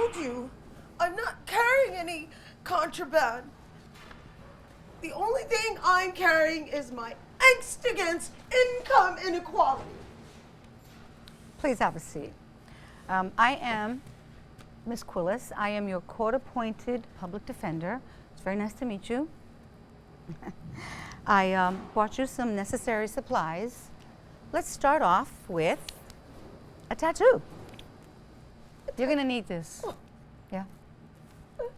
told you, I'm not carrying any contraband. The only thing I'm carrying is my angst against income inequality. Please have a seat. I am Miss Quillis. I am your court-appointed public defender. It's very nice to meet you. I brought you some necessary supplies. Let's start off with a tattoo. You're gonna need this. Oh. Yeah. No.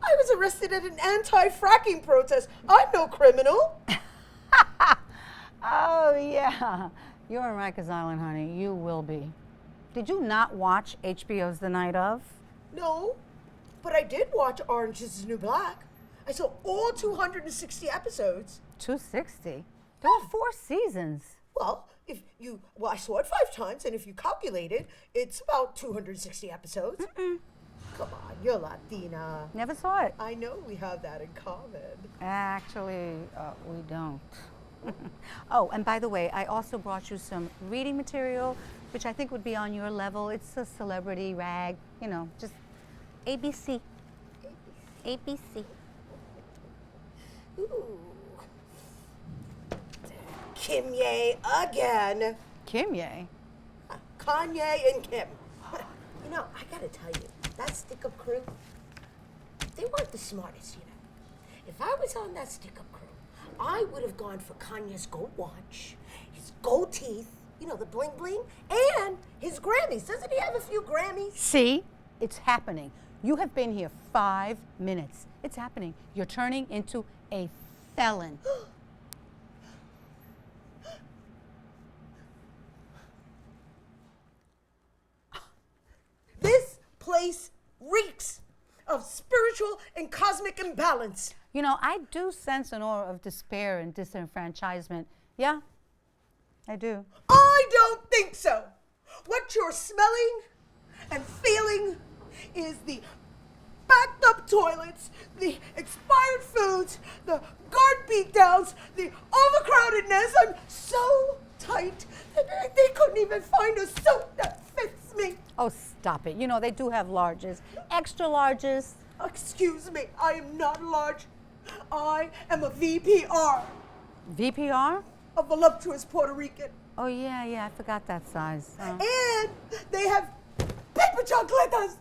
I was arrested at an anti-fracking protest. I'm no criminal. Oh yeah. You're on Rikers Island, honey. You will be. Did you not watch HBO's The Night of? No, but I did watch Orange is the New Black. I saw all 260 episodes. 260? There were 4 seasons. Well, I saw it 5 times, and if you calculate it, it's about 260 episodes. Come on, you're Latina. Never saw it. I know we have that in common. Actually, we don't. Oh, and by the way, I also brought you some reading material, which I think would be on your level. It's a celebrity rag, you know, just ABC. ABC. Ooh. Kimye again. Kimye? Kanye and Kim. You know, I gotta tell you, that stick-up crew, they weren't the smartest, you know. If I was on that stick-up crew, I would have gone for Kanye's gold watch, his gold teeth, you know, the bling bling, and his Grammys. Doesn't he have a few Grammys? See? It's happening. You have been here 5 minutes. It's happening. You're turning into a felon. This place reeks of spiritual and cosmic imbalance. You know, I do sense an aura of despair and disenfranchisement. Yeah, I do. I don't think so. What you're smelling and feeling is the backed up toilets, the expired foods, the guard beatdowns, the overcrowdedness. I'm so tight that they couldn't even find a suit that fits me. Oh, stop it. You know, they do have larges, extra larges. Excuse me, I am not large. I am a VPR, VPR? a voluptuous Puerto Rican. Oh, yeah, I forgot that size. And they have paper chocolatas.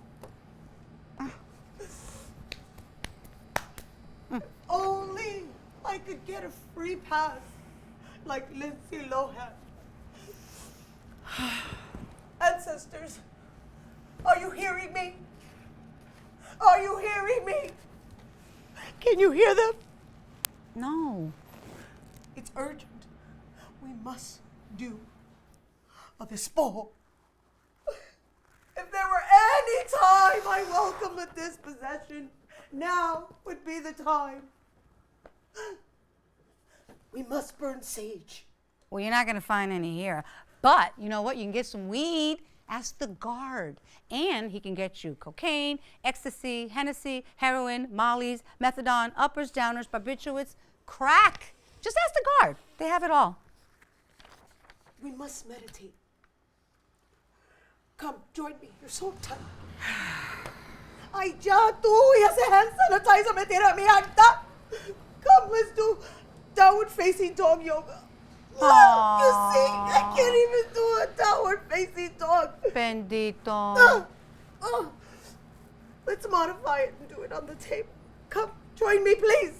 If only I could get a free pass like Lindsay Lohan. Ancestors, are you hearing me? Are you hearing me? Can you hear them? No. It's urgent. We must do this fall. If there were any time I welcome a dispossession, now would be the time. We must burn sage. Well, you're not going to find any here. But you know what? You can get some weed. Ask the guard. And he can get you cocaine, ecstasy, Hennessy, heroin, mollies, methadone, uppers, downers, barbiturates, crack. Just ask the guard. They have it all. We must meditate. Come, join me. You're so tight. Ay, ya tú, y ese hand sanitizer me tiene a mi alta. Come, let's do downward facing dog yoga. Aww. You see, I can't even do a downward facing dog. Bendito. Let's modify it and do it on the table. Come, join me, please.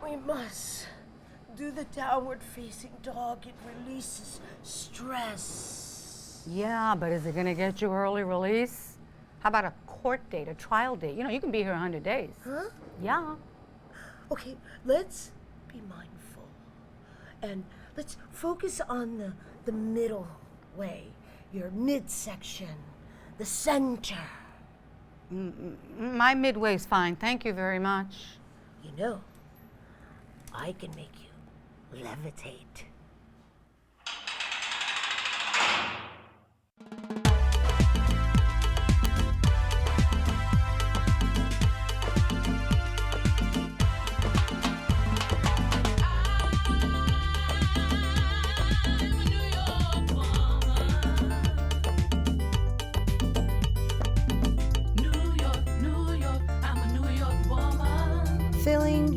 We must do the downward facing dog. It releases stress. Yeah, but is it going to get you early release? How about a court date, a trial date? You know, you can be here 100 days. Huh? Yeah. Okay, let's be mindful. And let's focus on the middle way, your midsection, the center. My midway's fine. Thank you very much. You know, I can make you levitate.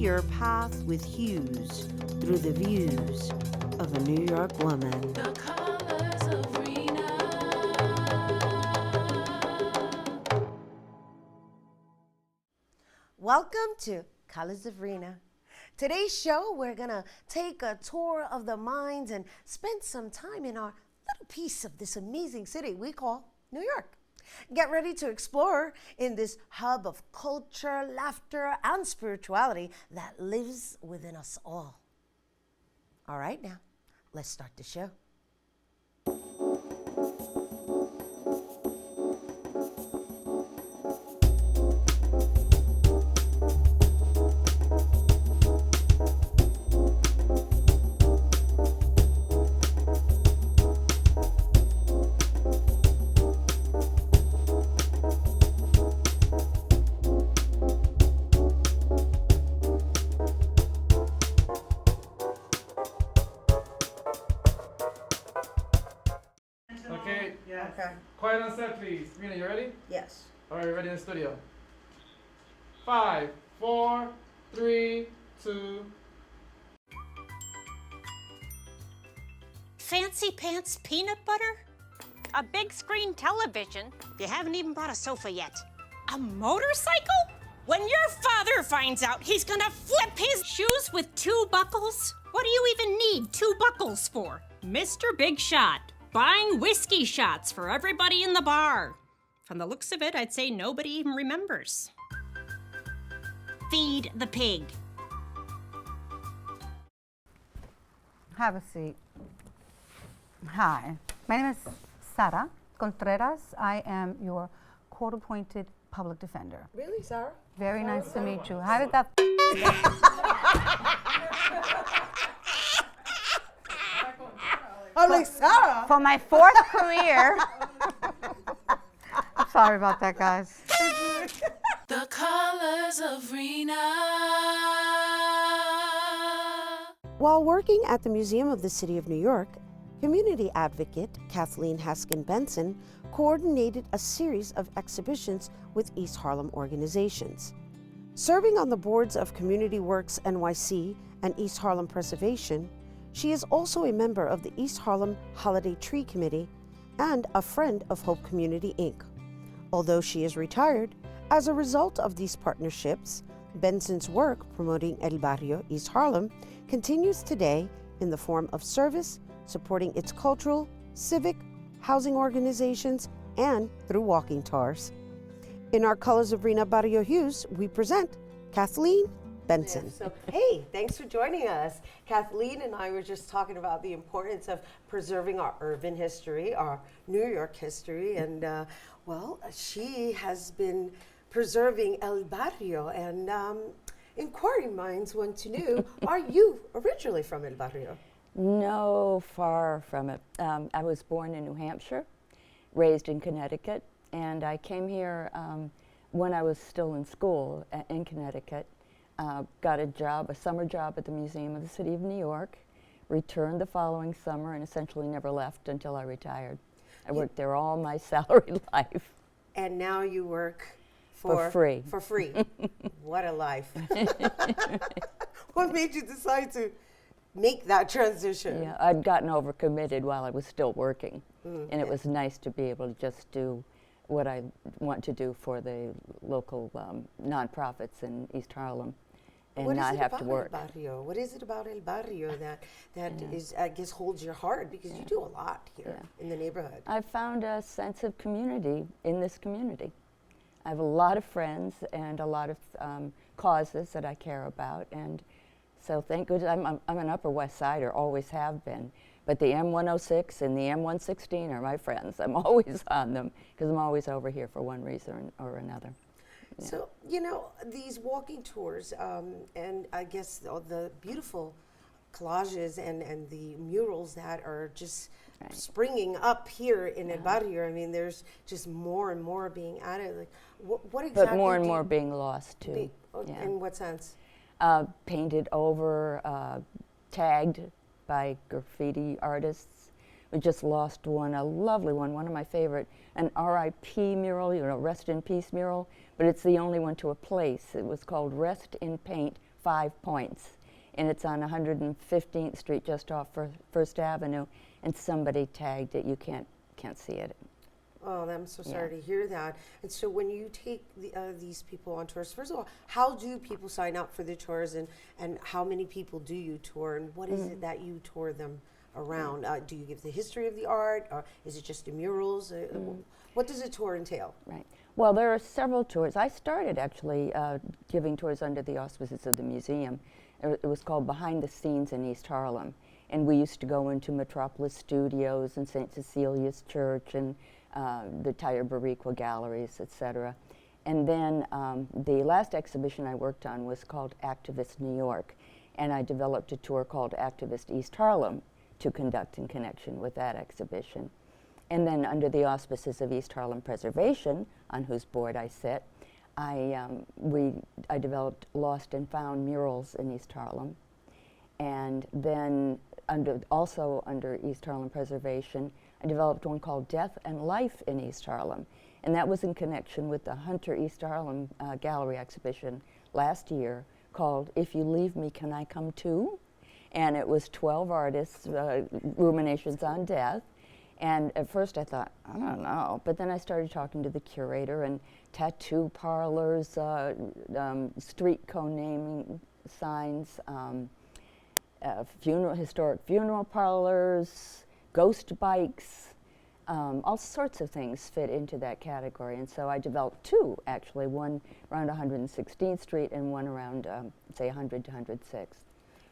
your path with hues through the views of a New York woman. The colors of Rhina. Welcome to Colors of Rhina. Today's show, we're gonna take a tour of the minds and spend some time in our little piece of this amazing city we call New York. Get ready to explore in this hub of culture, laughter, and spirituality that lives within us all. All right, now, let's start the show. Okay, Okay. quiet on set, please. Rena, you ready? Yes. All right, ready in the studio. 5, 4, 3, 2. Fancy pants peanut butter? A big screen television? You haven't even bought a sofa yet. A motorcycle? When your father finds out, he's gonna flip his shoes with 2 buckles? What do you even need 2 buckles for? Mr. Big Shot, buying whiskey shots for everybody in the bar. From the looks of it, I'd say nobody even remembers. Feed the pig. Have a seat. Hi, my name is Sara Contreras. I am your court-appointed public defender. Really, Sarah? Very nice to meet you. How did that? I'm like, Sarah! For my 4th career. I'm sorry about that, guys. The colors of Rhina. While working at the Museum of the City of New York, community advocate Kathleen Haskin Benson coordinated a series of exhibitions with East Harlem organizations. Serving on the boards of Community Works NYC and East Harlem Preservation, she is also a member of the East Harlem Holiday Tree Committee and a friend of Hope Community, Inc. Although she is retired, as a result of these partnerships, Benson's work promoting El Barrio, East Harlem, continues today in the form of service, supporting its cultural, civic, housing organizations, and through walking tours. In our Colors of Reina Barrio Hues, we present Kathleen Benson. So, hey, thanks for joining us. Kathleen and I were just talking about the importance of preserving our urban history, our New York history, and well, she has been preserving El Barrio, and inquiring minds want to know, are you originally from El Barrio? No, far from it. I was born in New Hampshire, raised in Connecticut, and I came here when I was still in school in Connecticut. Got a summer job at the Museum of the City of New York, returned the following summer, and essentially never left until I retired. I worked there all my salary life. And now you work For free. For free. What a life. What made you decide to make that transition? Yeah, I'd gotten overcommitted while I was still working, and it was nice to be able to just do what I want to do for the local nonprofits in East Harlem and What not is it have about to work. El Barrio? What is it about El Barrio that is, I guess, holds your heart? Because you do a lot here in the neighborhood. I found a sense of community in this community. I have a lot of friends and a lot of causes that I care about, and so thank goodness I'm an Upper West Sider, always have been. But the M106 and the M116 are my friends. I'm always on them because I'm always over here for one reason or another. Yeah. So, you know, these walking tours, and I guess all the beautiful collages and the murals that are just springing up here in El Barrio. I mean, there's just more and more being added. Like, what exactly? But more and more being lost too. In what sense? Painted over, tagged by graffiti artists. We just lost one, a lovely one of my favorite, an R.I.P. mural, you know, Rest in Peace mural, but it's the only one to a place. It was called Rest in Paint 5 points. And it's on 115th Street, just off First Avenue. And somebody tagged it. You can't see it. Oh, I'm so sorry to hear that. And so when you take these people on tours, first of all, how do people sign up for the tours, and how many people do you tour, and what is it that you tour them around? Do you give the history of the art, or is it just the murals? What does a tour entail? Right. Well, there are several tours. I started actually giving tours under the auspices of the museum. It was called Behind the Scenes in East Harlem. And we used to go into Metropolis Studios and St. Cecilia's Church and the Tire Barriqua galleries, etc. And then the last exhibition I worked on was called Activist New York. And I developed a tour called Activist East Harlem to conduct in connection with that exhibition. And then under the auspices of East Harlem Preservation, on whose board I sit, I developed Lost and Found murals in East Harlem. And then also under East Harlem Preservation, I developed one called Death and Life in East Harlem. And that was in connection with the Hunter East Harlem Gallery exhibition last year called If You Leave Me, Can I Come Too? And it was 12 artists, ruminations on death. And at first I thought, I don't know, but then I started talking to the curator, and tattoo parlors, street co-naming signs, historic funeral parlors, ghost bikes, all sorts of things fit into that category. And so I developed two, actually, one around 116th Street and one around, say, 100 to 106th.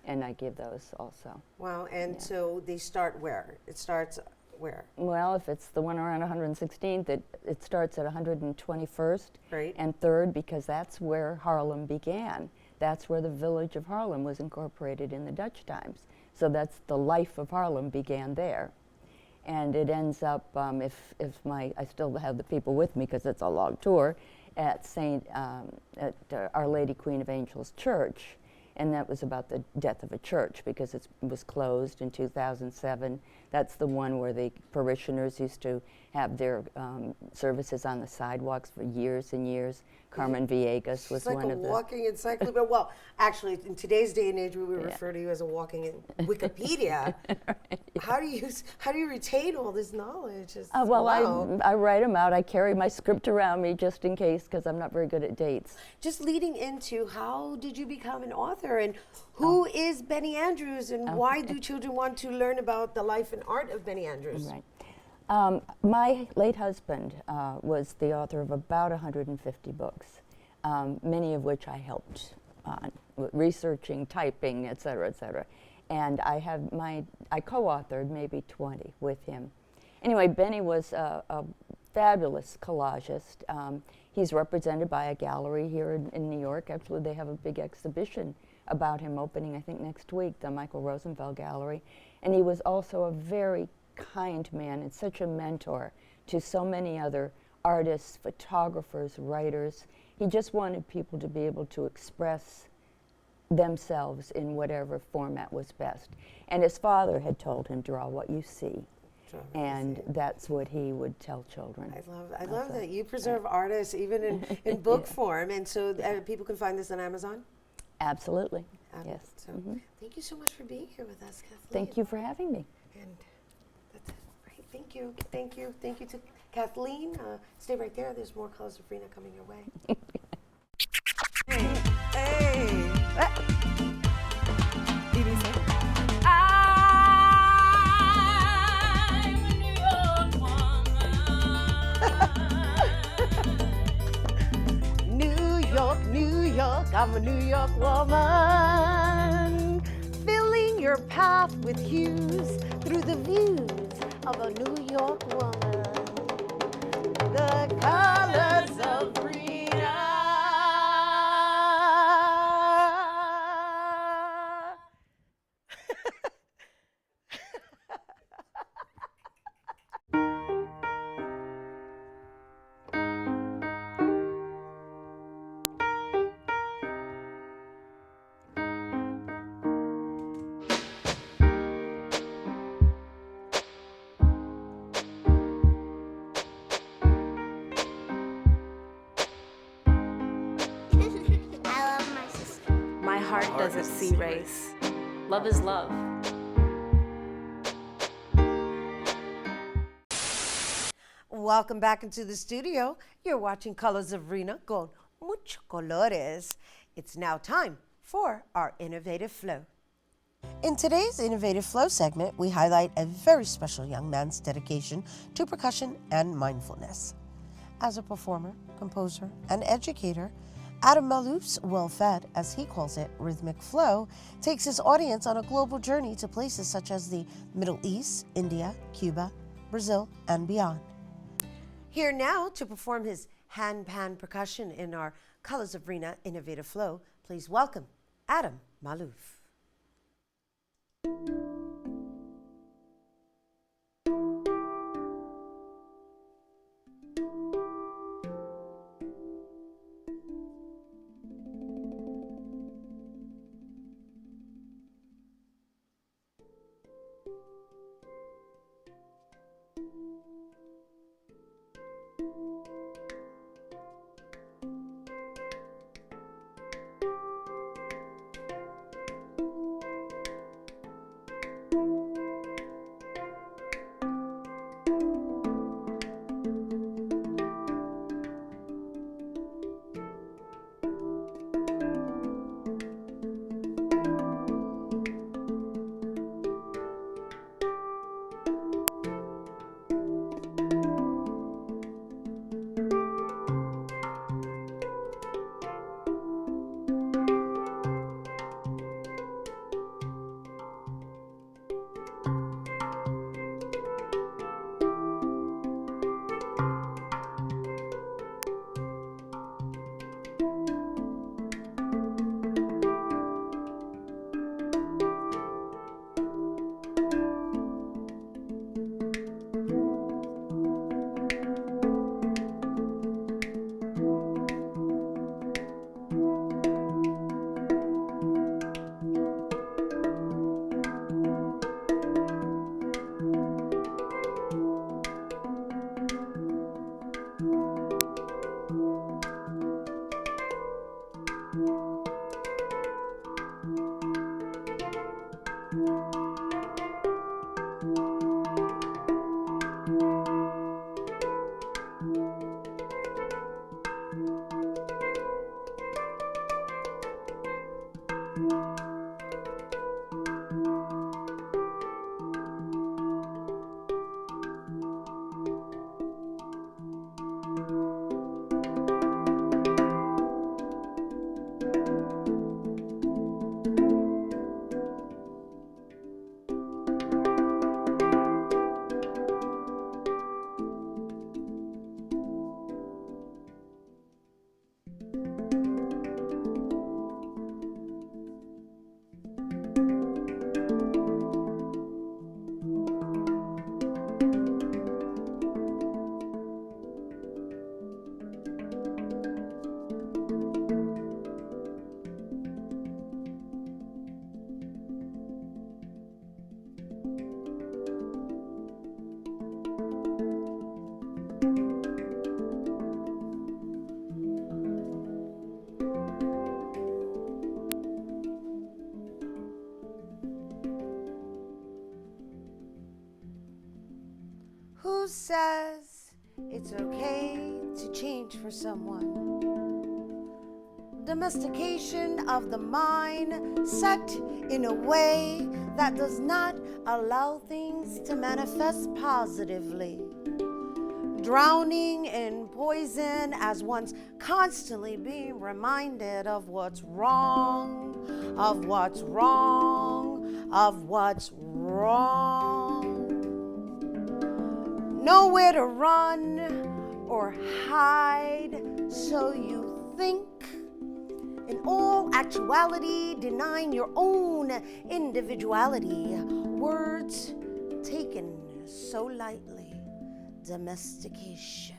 And I give those also. Wow, and so they start where? It starts where? Well, if it's the one around 116th, it starts at 121st Right. and 3rd, because that's where Harlem began. That's where the village of Harlem was incorporated in the Dutch times. So that's the life of Harlem began there. And it ends up, I still have the people with me because it's a long tour, at Our Lady Queen of Angels Church. And that was about the death of a church because it was closed in 2007. That's the one where the parishioners used to have their services on the sidewalks for years and years. Carmen Villegas was one of the... It's like a walking encyclopedia. Well, actually, in today's day and age, we would refer to you as a walking Wikipedia. Right. How do you retain all this knowledge? Wow. I write them out. I carry my script around me just in case, because I'm not very good at dates. Just leading into, how did you become an author, and who is Benny Andrews, and why do children want to learn about the life and art of Benny Andrews? Right. My late husband was the author of about 150 books, many of which I helped on, researching, typing, et cetera, et cetera. And I co-authored maybe 20 with him. Anyway, Benny was a fabulous collagist. He's represented by a gallery here in New York. Actually, they have a big exhibition about him opening, I think, next week, the Michael Rosenfeld Gallery. And he was also a very kind man and such a mentor to so many other artists, photographers, writers. He just wanted people to be able to express themselves in whatever format was best. And his father had told him, draw what you see. And that's what he would tell children. I love that you preserve artists even in book form. And so people can find this on Amazon? Absolutely, yes. So thank you so much for being here with us, Kathleen. Thank you for having me. And that's it. Right. Thank you. Thank you. Thank you to Kathleen. Stay right there. There's more Colors of Rhina coming your way. Hey. New York, I'm a New York woman, filling your path with hues through the views of a New York woman. The colors of Rhina. heart doesn't see race. Love is love. Welcome back into the studio. You're watching Colors of Rhina con mucho colores. It's now time for our Innovative Flow. In today's Innovative Flow segment, we highlight a very special young man's dedication to percussion and mindfulness. As a performer, composer, and educator, Adam Malouf's well-fed, as he calls it, rhythmic flow takes his audience on a global journey to places such as the Middle East, India, Cuba, Brazil, and beyond. Here now to perform his hand-pan percussion in our Colors of Rhina Innovative Flow, please welcome Adam Malouf. Who says it's okay to change for someone? Domestication of the mind set in a way that does not allow things to manifest positively. Drowning in poison as one's constantly being reminded of what's wrong, of what's wrong, of what's wrong. Nowhere to run or hide, so you think. In all actuality, denying your own individuality. Words taken so lightly. Domestication.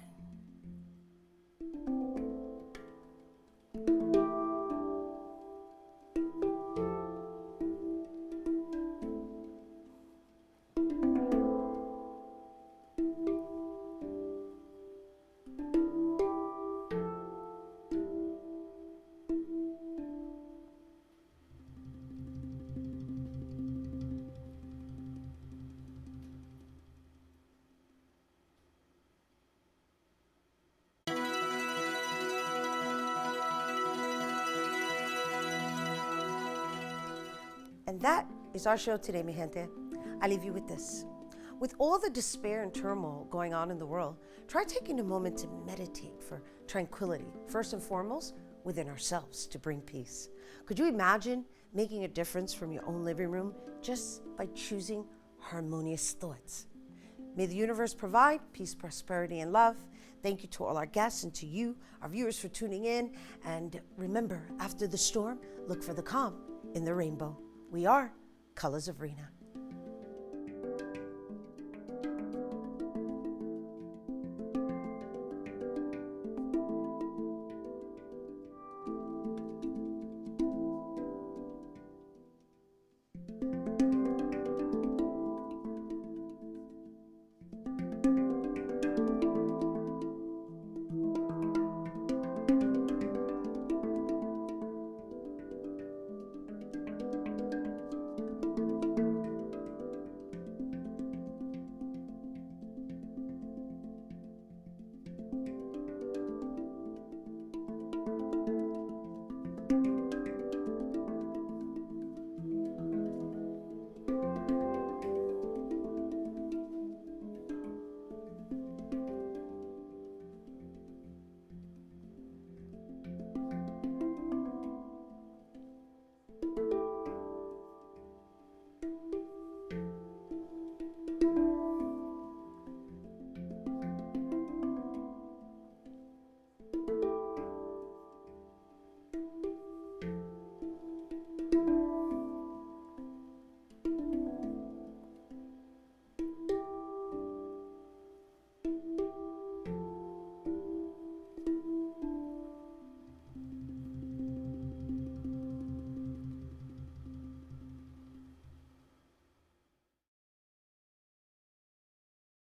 And that is our show today, mi gente. I leave you with this. With all the despair and turmoil going on in the world, try taking a moment to meditate for tranquility, first and foremost, within ourselves to bring peace. Could you imagine making a difference from your own living room just by choosing harmonious thoughts? May the universe provide peace, prosperity, and love. Thank you to all our guests and to you, our viewers, for tuning in. And remember, after the storm, look for the calm in the rainbow. We are Colors of Rhina.